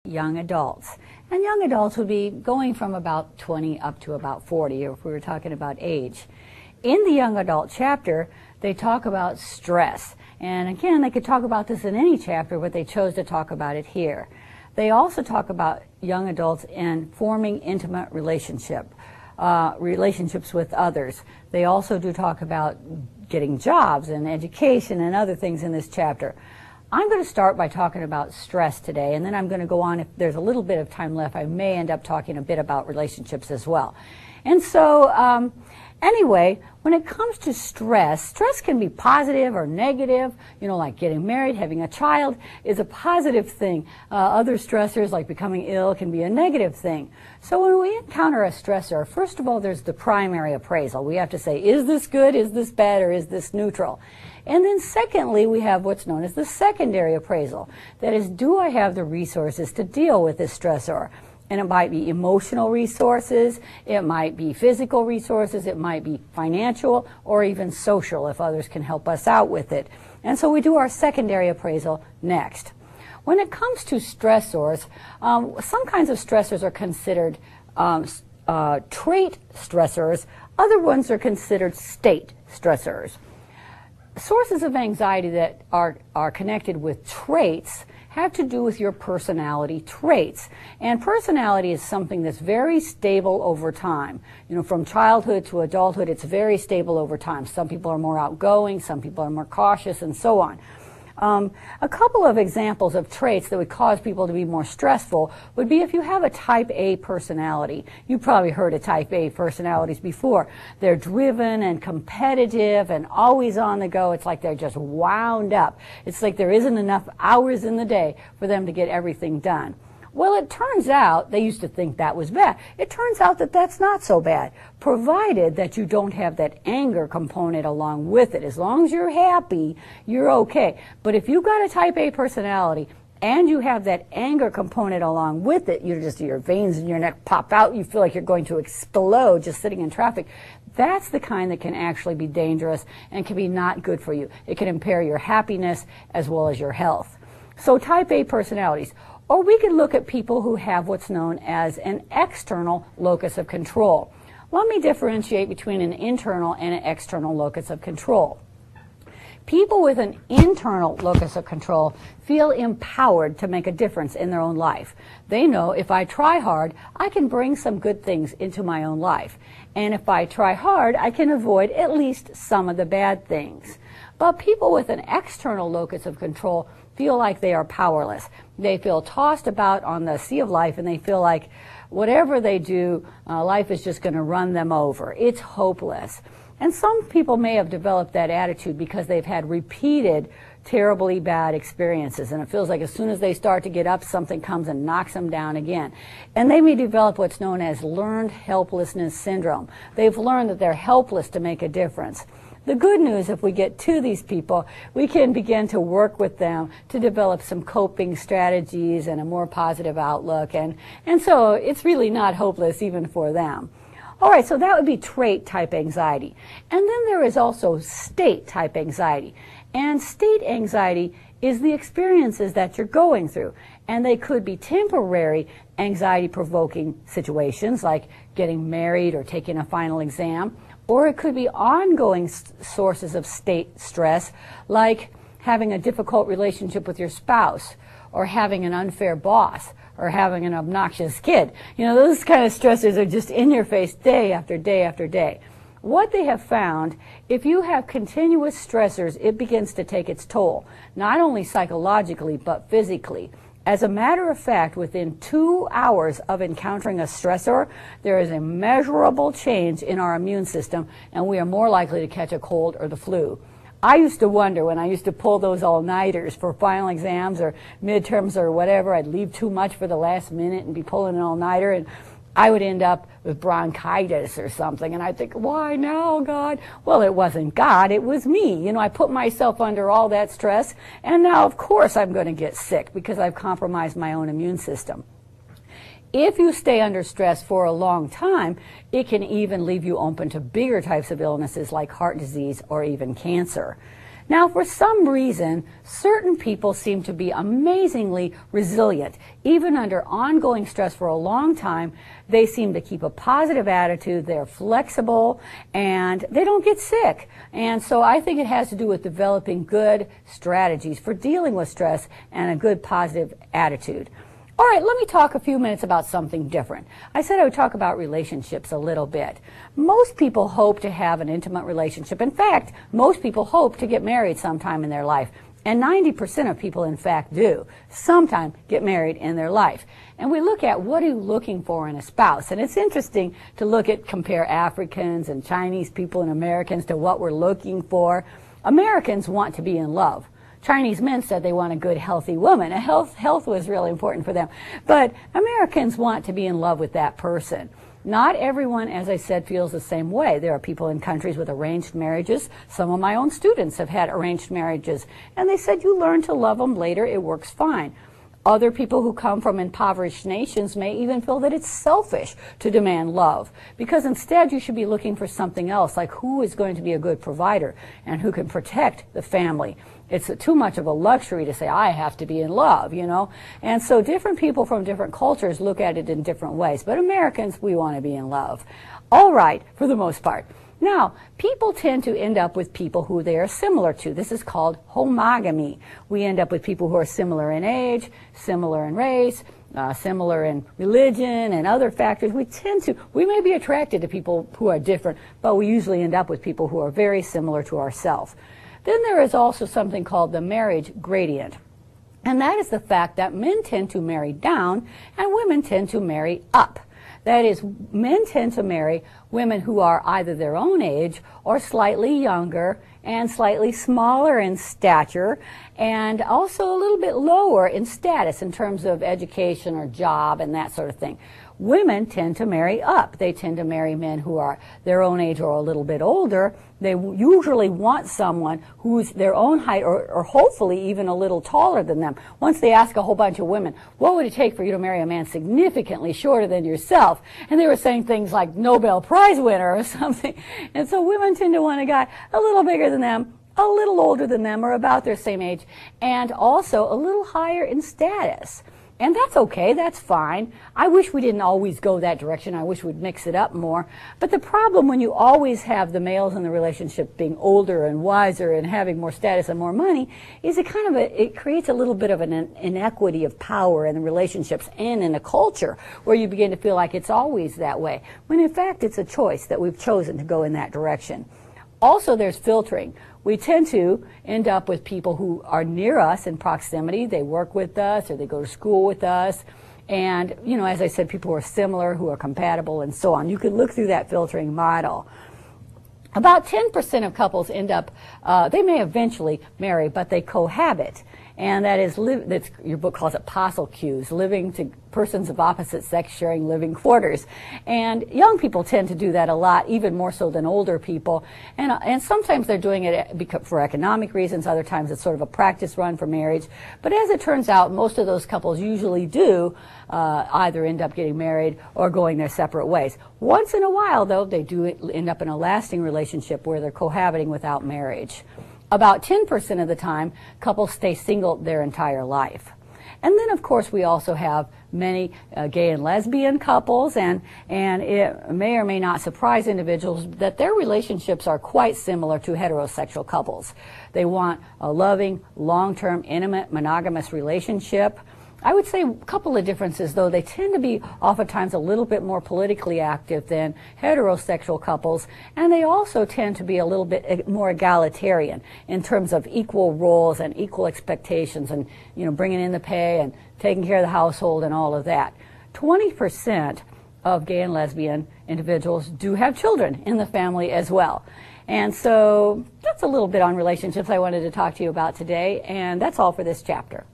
young adults. And young adults would be going from about 20 up to about 40 if we were talking about age. In the young adult chapter, they talk about stress. And again, they could talk about this in any chapter, but they chose to talk about it here. They also talk about young adults and forming intimate relationships with others. They also do talk about getting jobs and education and other things in this chapter. I'm going to start by talking about stress today, and then I'm going to go on. If there's a little bit of time left, I may end up talking a bit about relationships as well. And so, anyway, when it comes to stress, stress can be positive or negative. You know, like getting married, having a child is a positive thing. Other stressors, like becoming ill, can be a negative thing. So when we encounter a stressor, first of all, there's the primary appraisal. We have to say, is this good, is this bad, or is this neutral? And then secondly, we have what's known as the secondary appraisal. That is, do I have the resources to deal with this stressor? And it might be emotional resources, it might be physical resources, it might be financial, or even social if others can help us out with it. And so we do our secondary appraisal next. When it comes to stressors, some kinds of stressors are considered trait stressors, other ones are considered state stressors. Sources of anxiety that are connected with traits have to do with your personality traits. And personality is something that's very stable over time. You know, from childhood to adulthood, it's very stable over time. Some people are more outgoing, some people are more cautious, and so on. A couple of examples of traits that would cause people to be more stressful would be if you have a type A personality. You've probably heard of type A personalities before. They're driven and competitive and always on the go. It's like they're just wound up. It's like there isn't enough hours in the day for them to get everything done. Well, it turns out, they used to think that was bad. It turns out that that's not so bad, provided that you don't have that anger component along with it. As long as you're happy, you're okay. But if you've got a type A personality and you have that anger component along with it, your veins in your neck pop out, you feel like you're going to explode just sitting in traffic. That's the kind that can actually be dangerous and can be not good for you. It can impair your happiness as well as your health. So type A personalities. Or we could look at people who have what's known as an external locus of control. Let me differentiate between an internal and an external locus of control. People with an internal locus of control feel empowered to make a difference in their own life. They know if I try hard, I can bring some good things into my own life. And if I try hard, I can avoid at least some of the bad things. But people with an external locus of control feel like they are powerless. They feel tossed about on the sea of life, and they feel like whatever they do, life is just going to run them over. It's hopeless. And some people may have developed that attitude because they've had repeated terribly bad experiences, and it feels like as soon as they start to get up, something comes and knocks them down again. And they may develop what's known as learned helplessness syndrome. They've learned that they're helpless to make a difference. The good news, if we get to these people, we can begin to work with them to develop some coping strategies and a more positive outlook. And so it's really not hopeless even for them. All right, so that would be trait type anxiety. And then there is also state type anxiety. And state anxiety is the experiences that you're going through. And they could be temporary anxiety-provoking situations like getting married or taking a final exam. Or it could be ongoing sources of state stress, like having a difficult relationship with your spouse, or having an unfair boss, or having an obnoxious kid. You know, those kind of stressors are just in your face day after day after day. What they have found, if you have continuous stressors, it begins to take its toll, not only psychologically, but physically. As a matter of fact, within 2 hours of encountering a stressor, there is a measurable change in our immune system, and we are more likely to catch a cold or the flu. I used to wonder when I used to pull those all-nighters for final exams or midterms or whatever, I'd leave too much for the last minute and be pulling an all-nighter, and I would end up with bronchitis or something, and I'd think, why now, God? Well, it wasn't God, it was me. You know, I put myself under all that stress, and now, of course, I'm going to get sick because I've compromised my own immune system. If you stay under stress for a long time, it can even leave you open to bigger types of illnesses like heart disease or even cancer. Now, for some reason, certain people seem to be amazingly resilient. Even under ongoing stress for a long time, they seem to keep a positive attitude, they're flexible, and they don't get sick. And so I think it has to do with developing good strategies for dealing with stress and a good positive attitude. All right, let me talk a few minutes about something different. I said I would talk about relationships a little bit. Most people hope to have an intimate relationship. In fact, most people hope to get married sometime in their life. And 90% of people, in fact, do sometime get married in their life. And we look at what are you looking for in a spouse. And it's interesting to compare Africans and Chinese people and Americans to what we're looking for. Americans want to be in love. Chinese men said they want a good, healthy woman. Health was really important for them. But Americans want to be in love with that person. Not everyone, as I said, feels the same way. There are people in countries with arranged marriages. Some of my own students have had arranged marriages. And they said you learn to love them later. It works fine. Other people who come from impoverished nations may even feel that it's selfish to demand love, because instead you should be looking for something else, like who is going to be a good provider and who can protect the family. It's too much of a luxury to say, I have to be in love, you know. And so different people from different cultures look at it in different ways. But Americans, we want to be in love. All right, for the most part. Now, people tend to end up with people who they are similar to. This is called homogamy. We end up with people who are similar in age, similar in race, similar in religion and other factors. We may be attracted to people who are different, but we usually end up with people who are very similar to ourselves. Then there is also something called the marriage gradient. And that is the fact that men tend to marry down and women tend to marry up. That is, men tend to marry women who are either their own age or slightly younger and slightly smaller in stature and also a little bit lower in status in terms of education or job and that sort of thing. Women tend to marry up. They tend to marry men who are their own age or a little bit older. They usually want someone who's their own height or hopefully even a little taller than them. Once they ask a whole bunch of women, what would it take for you to marry a man significantly shorter than yourself? And they were saying things like Nobel Prize winner or something. And so women tend to want a guy a little bigger than them, a little older than them, or about their same age, and also a little higher in status. And that's okay, that's fine. I wish we didn't always go that direction. I wish we'd mix it up more. But the problem when you always have the males in the relationship being older and wiser and having more status and more money is it creates a little bit of an inequity of power in the relationships and in a culture where you begin to feel like it's always that way, when in fact it's a choice that we've chosen to go in that direction. Also, there's filtering. We tend to end up with people who are near us in proximity. They work with us or they go to school with us. And, you know, as I said, people who are similar, who are compatible, and so on. You can look through that filtering model. About 10% of couples end up, they may eventually marry, but they cohabit. And that is, your book calls it possil cues, persons of opposite sex sharing living quarters. And young people tend to do that a lot, even more so than older people. And sometimes they're doing it for economic reasons. Other times it's sort of a practice run for marriage. But as it turns out, most of those couples usually do either end up getting married or going their separate ways. Once in a while, though, they do end up in a lasting relationship where they're cohabiting without marriage. About 10% of the time, couples stay single their entire life. And then, of course, we also have many gay and lesbian couples, and it may or may not surprise individuals that their relationships are quite similar to heterosexual couples. They want a loving, long-term, intimate, monogamous relationship. I would say a couple of differences, though. They tend to be oftentimes a little bit more politically active than heterosexual couples, and they also tend to be a little bit more egalitarian in terms of equal roles and equal expectations and, you know, bringing in the pay and taking care of the household and all of that. 20% of gay and lesbian individuals do have children in the family as well. And so that's a little bit on relationships I wanted to talk to you about today, and that's all for this chapter.